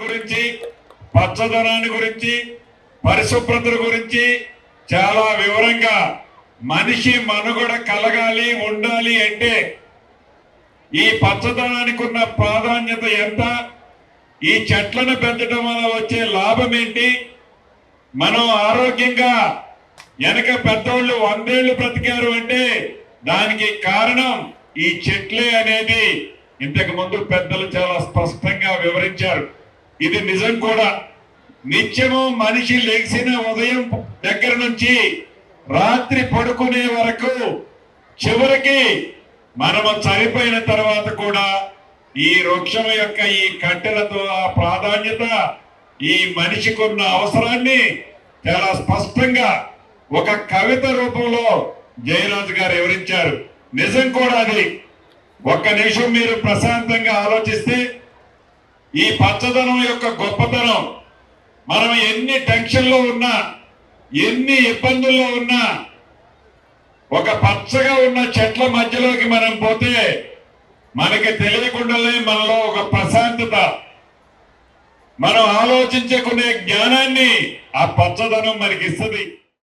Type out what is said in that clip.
గురించి, పచ్చదనాన్ని గురించి, పరిశుభ్రత గురించి చాలా వివరంగా మనిషి మనుగడ కలగాలి ఉండాలి అంటే ఈ పచ్చదనానికి ఉన్న ప్రాధాన్యత ఎంత, ఈ చెట్లను పెంచడం వల్ల వచ్చే లాభం ఏంటి, మనం ఆరోగ్యంగా వెనక పెద్దోళ్ళు 100 ఏళ్ళు బ్రతికారు అంటే దానికి కారణం ఈ చెట్లే అనేది ఇంతకు ముందు పెద్దలు చాలా స్పష్టంగా వివరించారు. ఇది నిజం కూడా. నిత్యము మనిషి లెగిసిన ఉదయం దగ్గర నుంచి రాత్రి పడుకునే వరకు చివరికి మనము చనిపోయిన తర్వాత కూడా ఈ వృక్షం యొక్క ఈ కట్టెలతో ఆ ప్రాధాన్యత ఈ మనిషికి ఉన్న అవసరాన్ని చాలా స్పష్టంగా ఒక కవిత రూపంలో జయరాజు గారు వివరించారు. నిజం కూడా అది. ఒక్క నిమిషం మీరు ప్రశాంతంగా ఆలోచిస్తే ఈ పచ్చదనం యొక్క గొప్పతనం, మనం ఎన్ని టెన్షన్లో ఉన్నా, ఎన్ని ఇబ్బందుల్లో ఉన్నా ఒక పచ్చగా ఉన్న చెట్ల మధ్యలోకి మనం పోతే మనకి తెలియకుండానే మనలో ఒక ప్రశాంతత, మనం ఆలోచించుకునే జ్ఞానాన్ని ఆ పచ్చదనం మనకి ఇస్తుంది.